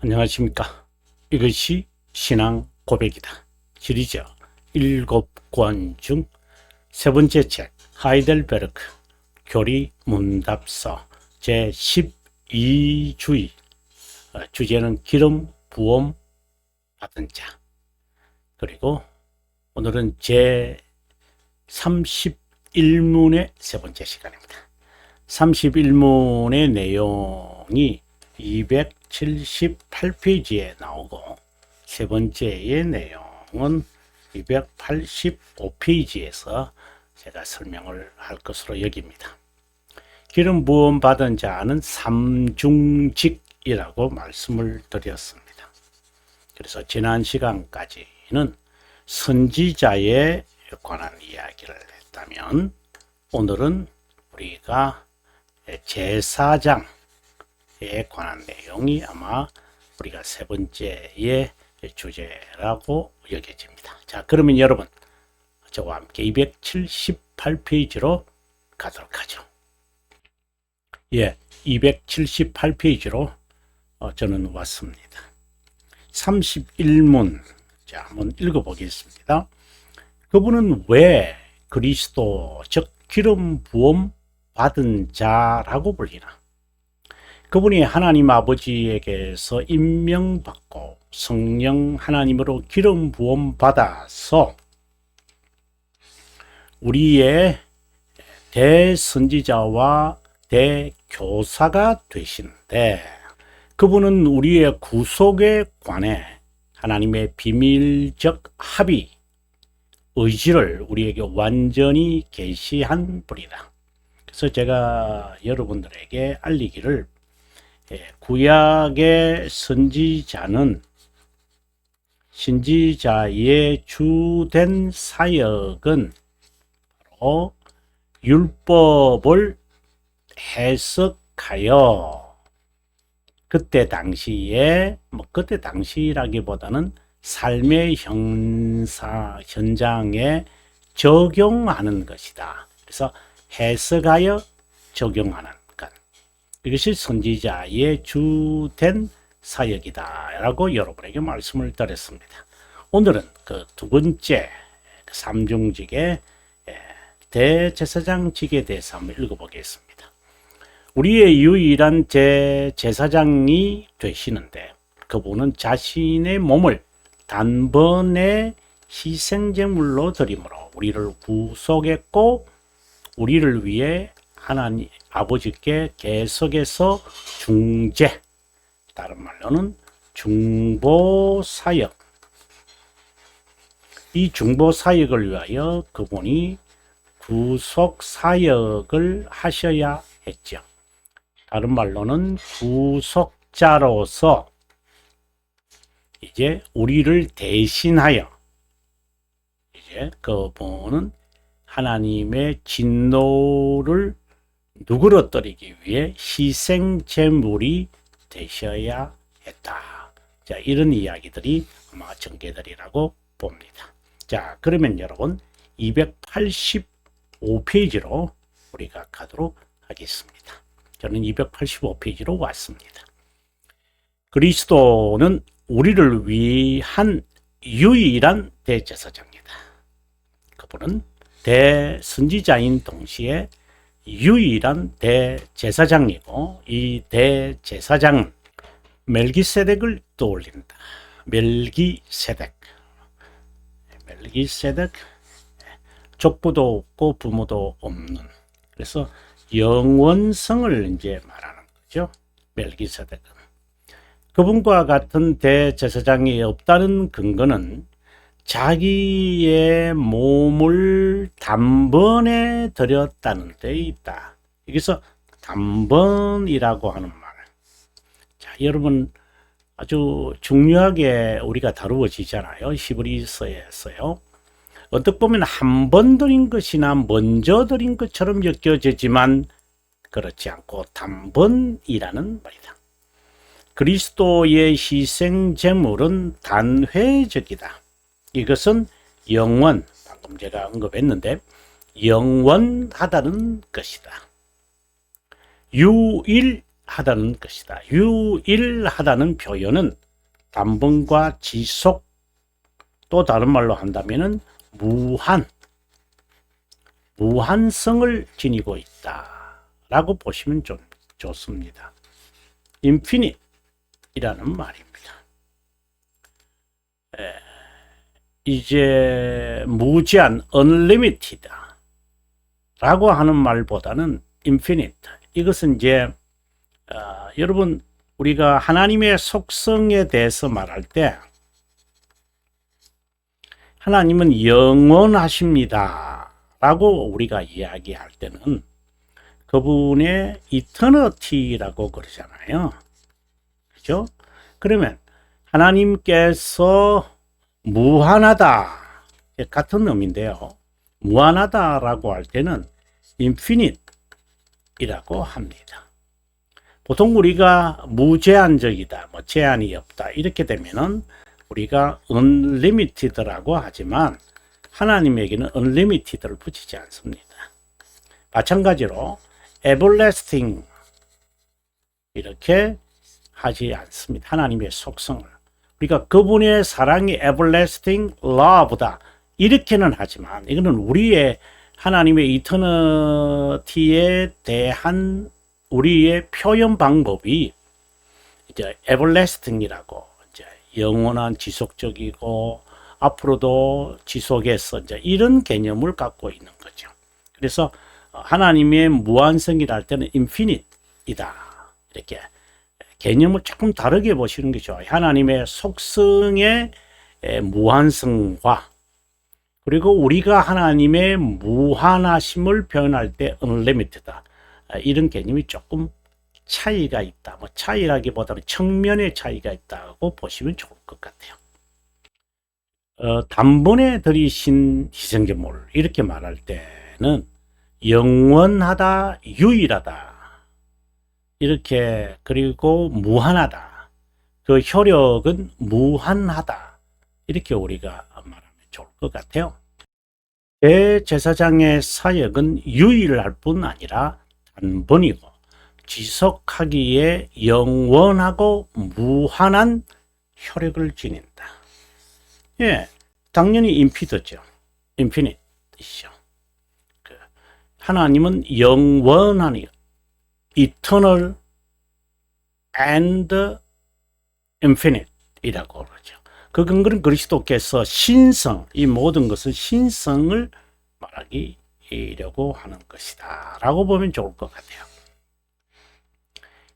안녕하십니까. 이것이 신앙 고백이다. 시리즈 7권 중 세 번째 책 하이델베르크 교리 문답서 제12주의 주제는 기름 부음 받은 자. 그리고 오늘은 제31문의 세 번째 시간입니다. 31문의 내용이 278페이지에 나오고 세 번째의 내용은 285페이지에서 제가 설명을 할 것으로 여깁니다. 기름 부음 받은 자는 삼중직이라고 말씀을 드렸습니다. 그래서 지난 시간까지는 선지자에 관한 이야기를 했다면 오늘은 우리가 제사장에 관한 내용이 아마 우리가 세 번째의 주제라고 여겨집니다. 자, 그러면 여러분 저와 함께 278페이지로 가도록 하죠. 278페이지로 저는 왔습니다. 31문 자, 한번 읽어보겠습니다. 그분은 왜 그리스도 즉 기름 부음 받은 자라고 불리나? 그분이 하나님 아버지에게서 임명받고 성령 하나님으로 기름 부음 받아서 우리의 대선지자와 대교사가 되시는데, 그분은 우리의 구속에 관해 하나님의 비밀적 합의, 의지를 우리에게 완전히 계시한 분이다. 그래서 제가 여러분들에게 알리기를, 구약의 선지자는 신지자의 주된 사역은 바로 율법을 해석하여 그때 당시라기보다는 삶의 현장에 적용하는 것이다. 그래서 해석하여 적용하는 것. 이것이 선지자의 주된 사역이다 라고 여러분에게 말씀을 드렸습니다. 오늘은 그 두 번째 삼중직의 대제사장직에 대해서 한번 읽어보겠습니다. 우리의 유일한 제사장이 되시는데 그분은 자신의 몸을 단번에 희생제물로 드림으로 우리를 구속했고, 우리를 위해 하나님 아버지께 계속해서 중재, 다른 말로는 중보사역, 이 중보사역을 위하여 그분이 구속사역을 하셔야 했죠. 다른 말로는 구속자로서 이제 우리를 대신하여 이제 그분은 하나님의 진노를 누그러뜨리기 위해 희생제물이 되셔야 했다. 자, 이런 이야기들이 아마 전개되리라고 봅니다. 자, 그러면 여러분 285페이지로 우리가 가도록 하겠습니다. 저는 285페이지로 왔습니다. 그리스도는 우리를 위한 유일한 대제사장이다. 그분은 대선지자인 동시에 유일한 대제사장이고, 이 대제사장은 멜기세덱을 떠올린다. 멜기세덱, 족부도 없고 부모도 없는, 그래서 영원성을 이제 말하는 거죠. 멜기세덱은. 그분과 같은 대제사장이 없다는 근거는 자기의 몸을 단번에 드렸다는 데 있다. 여기서 단번이라고 하는 말. 자, 여러분 아주 중요하게 우리가 다루어지잖아요. 히브리서에서요. 어떻게 보면 한 번 드린 것이나 먼저 드린 것처럼 느껴지지만 그렇지 않고 단번이라는 말이다. 그리스도의 희생 제물은 단회적이다. 이것은 방금 제가 언급했는데 영원하다는 것이다. 유일 유일하다는 것이다. 유일하다는 표현은 단번과 지속, 또 다른 말로 한다면은 무한성을 지니고 있다라고 보시면 좀 좋습니다. infinite이라는 말입니다. 이제 무제한 unlimited 라고 하는 말보다는 infinite, 이것은 이제 여러분 우리가 하나님의 속성에 대해서 말할 때 하나님은 영원하십니다 라고 우리가 이야기할 때는 그분의 eternity라고 그러잖아요. 그죠? 그러면 하나님께서 무한하다, 같은 의미인데요. 무한하다라고 할 때는 infinite이라고 합니다. 보통 우리가 무제한적이다, 뭐 제한이 없다 이렇게 되면은 우리가 unlimited라고 하지만 하나님에게는 unlimited를 붙이지 않습니다. 마찬가지로 everlasting 이렇게 하지 않습니다. 하나님의 속성을 우리가 그분의 사랑이 everlasting love다 이렇게는 하지만 이거는 우리의 하나님의 이터니티에 대한 우리의 표현 방법이 이제 everlasting이라고 이제 영원한 지속적이고 앞으로도 지속해서 이제 이런 개념을 갖고 있는 거죠. 그래서 하나님의 무한성이라 할 때는 infinite이다 이렇게 개념을 조금 다르게 보시는 게 좋아요. 하나님의 속성의 무한성과 그리고 우리가 하나님의 무한하심을 표현할 때 unlimited 이런 개념이 조금 차이가 있다. 뭐 차이라기보다는 측면의 차이가 있다고 보시면 좋을 것 같아요. 단번에 들이신 희생제물 이렇게 말할 때는 영원하다, 유일하다 이렇게, 그리고 무한하다, 그 효력은 무한하다 이렇게 우리가 말하면 좋을 것 같아요. 대제사장의 사역은 유일할 뿐 아니라 단번이고 지속하기에 영원하고 무한한 효력을 지닌다. 예, 당연히 인피드죠. 인피니트이죠. 하나님은 영원하니 eternal and infinite 이라고 그러죠. 그 근거는 그리스도께서 신성, 이 모든 것은 신성을 말하기려고 하는 것이다 라고 보면 좋을 것 같아요.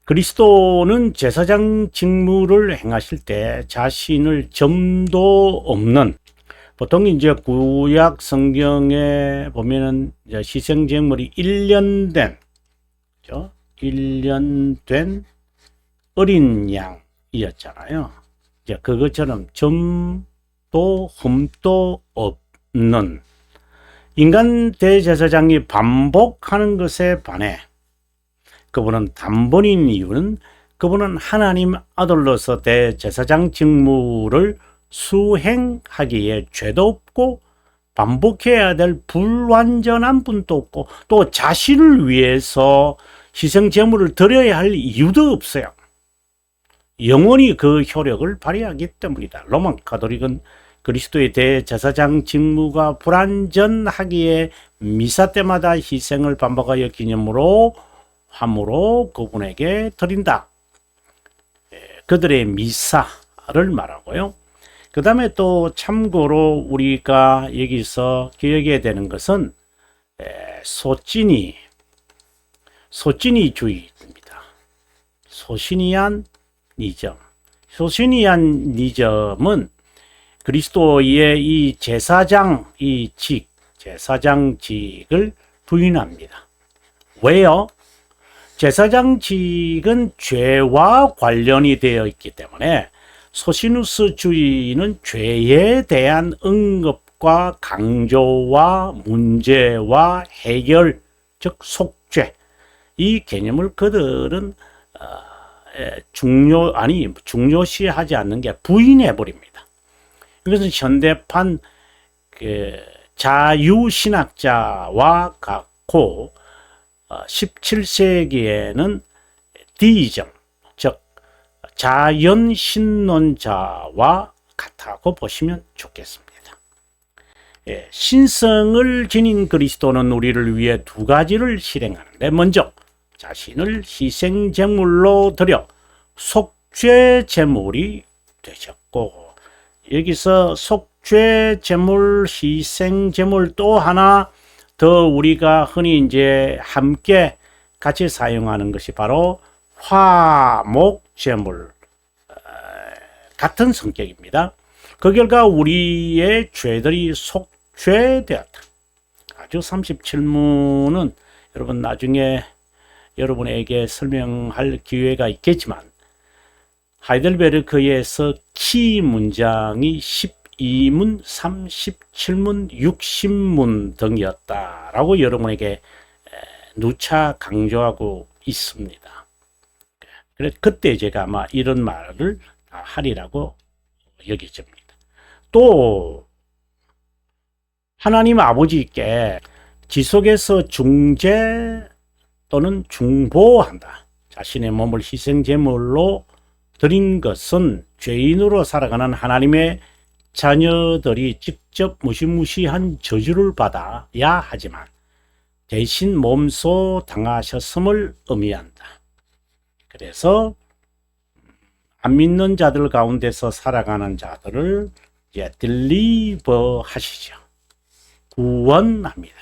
그리스도는 제사장 직무를 행하실 때 자신을 점도 없는, 보통 이제 구약 성경에 보면은 이제 희생제물이 1년 된, 그죠? 1년 된 어린 양이었잖아요. 이제 그것처럼 점도 흠도 없는 인간 대제사장이 반복하는 것에 반해 그분은 단번인 이유는 그분은 하나님 아들로서 대제사장 직무를 수행하기에 죄도 없고 반복해야 될 불완전한 분도 없고 또 자신을 위해서 희생 제물을 드려야 할 이유도 없어요. 영원히 그 효력을 발휘하기 때문이다. 로마 가톨릭은 그리스도의 대제사장 직무가 불완전하기에 미사 때마다 희생을 반복하여 기념으로 함으로 그분에게 드린다. 그들의 미사를 말하고요. 그 다음에 또 참고로 우리가 여기서 기억해야 되는 것은 소찐이주의입니다. 소시니안니즘은 그리스도의 이 제사장직을 부인합니다. 왜요? 제사장직은 죄와 관련이 되어 있기 때문에 소시누스주의는 죄에 대한 언급과 강조와 문제와 해결, 즉 속죄, 이 개념을 그들은 중요시하지 않는 게 부인해 버립니다. 이것은 현대판 자유신학자와 같고 17세기에는 디이즘, 즉 자연신론자와 같다고 보시면 좋겠습니다. 신성을 지닌 그리스도는 우리를 위해 두 가지를 실행하는데, 먼저 자신을 희생제물로 드려 속죄제물이 되셨고, 여기서 속죄제물, 희생제물 또 하나 더 우리가 흔히 이제 함께 같이 사용하는 것이 바로 화목제물, 같은 성격입니다. 그 결과 우리의 죄들이 속죄되었다. 아주 37문은 여러분 나중에 여러분에게 설명할 기회가 있겠지만, 하이델베르크에서 키 문장이 12문, 37문, 60문 등이었다라고 여러분에게 누차 강조하고 있습니다. 그래서 그때 제가 아마 이런 말을 하리라고 여겨집니다. 또 하나님 아버지께 지속해서 중재 또는 중보한다. 자신의 몸을 희생제물로 드린 것은 죄인으로 살아가는 하나님의 자녀들이 직접 무시무시한 저주를 받아야 하지만 대신 몸소 당하셨음을 의미한다. 그래서 안 믿는 자들 가운데서 살아가는 자들을 이제 딜리버 하시죠. 구원합니다.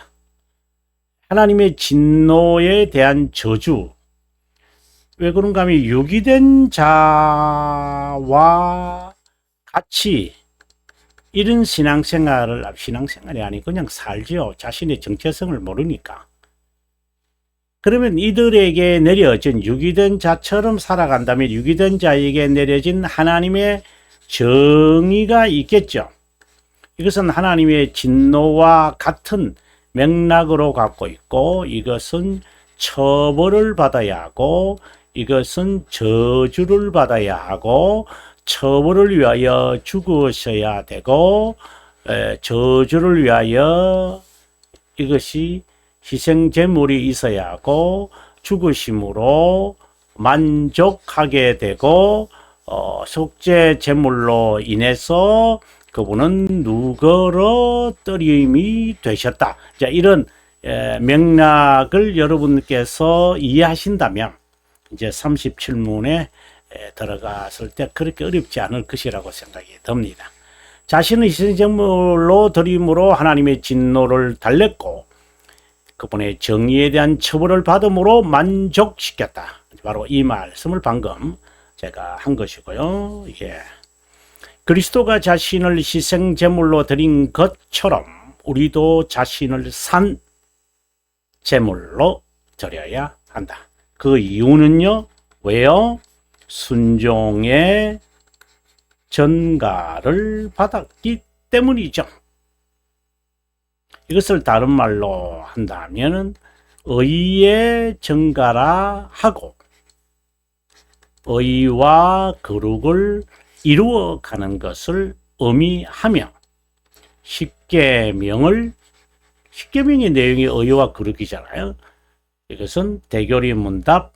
하나님의 진노에 대한 저주, 왜 그런가 하면 유기된 자와 같이 이런 신앙생활이 아니고 그냥 살죠. 자신의 정체성을 모르니까. 그러면 이들에게 내려진 유기된 자처럼 살아간다면 유기된 자에게 내려진 하나님의 정의가 있겠죠. 이것은 하나님의 진노와 같은 맥락으로 갖고 있고, 이것은 처벌을 받아야 하고, 이것은 저주를 받아야 하고, 처벌을 위하여 죽으셔야 되고, 저주를 위하여 이것이 희생제물이 있어야 하고, 죽으심으로 만족하게 되고, 속죄제물로 인해서 그분은 누그러뜨림이 되셨다. 자, 이런 맥락을 여러분께서 이해하신다면 이제 37문에 들어갔을 때 그렇게 어렵지 않을 것이라고 생각이 듭니다. 자신의 희생제물로 드림으로 하나님의 진노를 달랬고 그분의 정의에 대한 처벌을 받음으로 만족시켰다. 바로 이 말씀을 방금 제가 한 것이고요. 예. 그리스도가 자신을 희생제물로 드린 것처럼 우리도 자신을 산 제물로 드려야 한다. 그 이유는요. 왜요? 순종의 전가를 받았기 때문이죠. 이것을 다른 말로 한다면 의의 전가라 하고 의와 거룩을 이루어가는 것을 의미하며 십계명의 내용이 의와 거룩이잖아요. 이것은 대교리 문답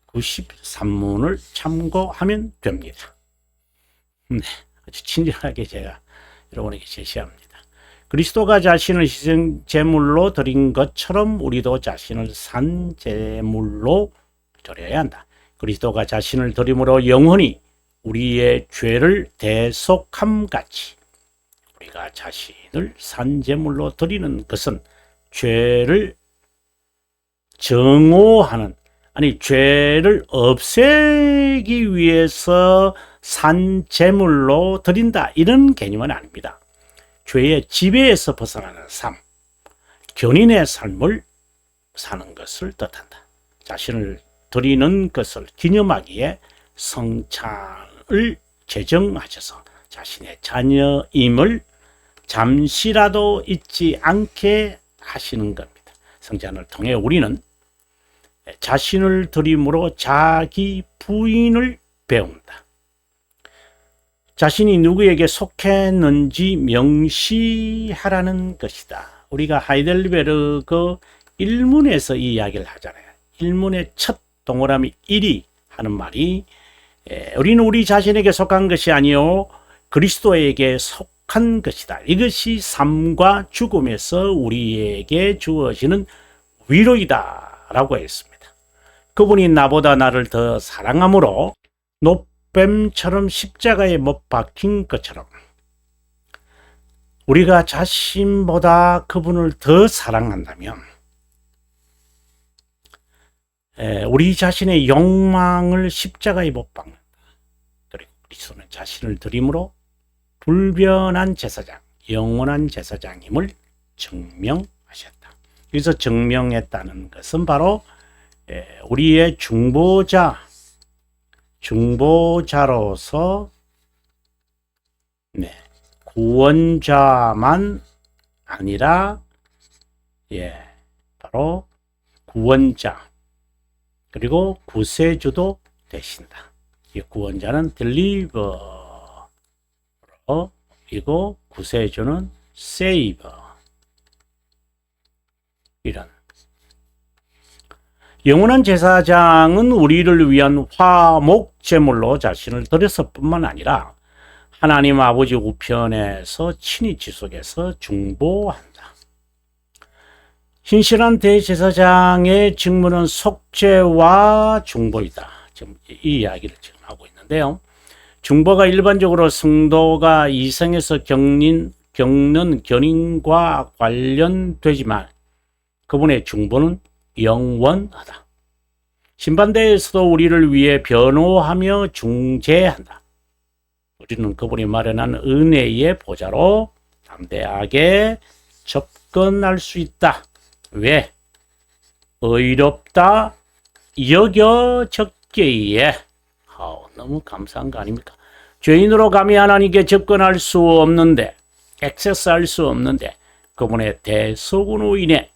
93문을 참고하면 됩니다. 네, 아주 친절하게 제가 여러분에게 제시합니다. 그리스도가 자신을 희생제물로 드린 것처럼 우리도 자신을 산 제물로 드려야 한다. 그리스도가 자신을 드림으로 영원히 우리의 죄를 대속함 같이 우리가 자신을 산 제물로 드리는 것은 죄를 정오하는, 아니 죄를 없애기 위해서 산 제물로 드린다, 이런 개념은 아닙니다. 죄의 지배에서 벗어나는 삶, 견인의 삶을 사는 것을 뜻한다. 자신을 드리는 것을 기념하기에 성찬을 제정하셔서 자신의 자녀임을 잠시라도 잊지 않게 하시는 겁니다. 성찬을 통해 우리는 자신을 드림으로 자기 부인을 배운다. 자신이 누구에게 속했는지 명시하라는 것이다. 우리가 하이델베르크 1문에서 이 이야기를 하잖아요. 1문의 첫 동그라미 1이 하는 말이 우리는 우리 자신에게 속한 것이 아니요 그리스도에게 속한 것이다. 이것이 삶과 죽음에서 우리에게 주어지는 위로이다 라고 했습니다. 그분이 나보다 나를 더 사랑함으로 놋뱀처럼 십자가에 못 박힌 것처럼 우리가 자신보다 그분을 더 사랑한다면 우리 자신의 욕망을 십자가에 못 박는다. 그리고 그리스도는 자신을 드림으로 불변한 제사장, 영원한 제사장임을 증명하셨다. 여기서 증명했다는 것은 바로 우리의 중보자로서 구원자만 아니라 바로 구원자 그리고 구세주도 되신다. 이 구원자는 딜리버이고 구세주는 세이버. 이런 영원한 제사장은 우리를 위한 화목 제물로 자신을 드렸을 뿐만 아니라 하나님 아버지 우편에서 친히 지속해서 중보한다. 신실한 대제사장의 직무는 속죄와 중보이다. 지금 이 이야기를 지금 하고 있는데요. 중보가 일반적으로 성도가 이생에서 겪는 견인과 관련되지만 그분의 중보는 영원하다. 심판대에서도 우리를 위해 변호하며 중재한다. 우리는 그분이 마련한 은혜의 보좌로 담대하게 접근할 수 있다. 왜? 의롭다 여겨졌기에. 너무 감사한 거 아닙니까? 죄인으로 감히 하나님께 접근할 수 없는데, 액세스할 수 없는데 그분의 대속으로 인해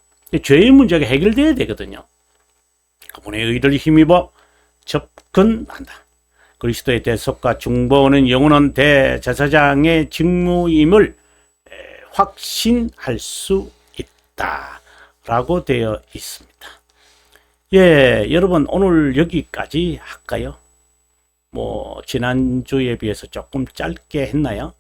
죄의 문제가 해결돼야 되거든요. 그분의 의를 힘입어 접근한다. 그리스도의 대속과 중보는 영원한 대제사장의 직무임을 확신할 수 있다 라고 되어 있습니다. 여러분 오늘 여기까지 할까요? 지난주에 비해서 조금 짧게 했나요?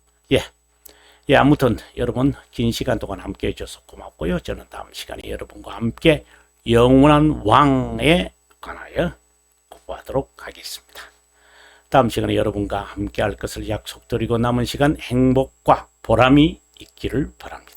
아무튼 여러분 긴 시간 동안 함께 해주셔서 고맙고요. 저는 다음 시간에 여러분과 함께 영원한 왕에 관하여 공부하도록 하겠습니다. 다음 시간에 여러분과 함께 할 것을 약속드리고 남은 시간 행복과 보람이 있기를 바랍니다.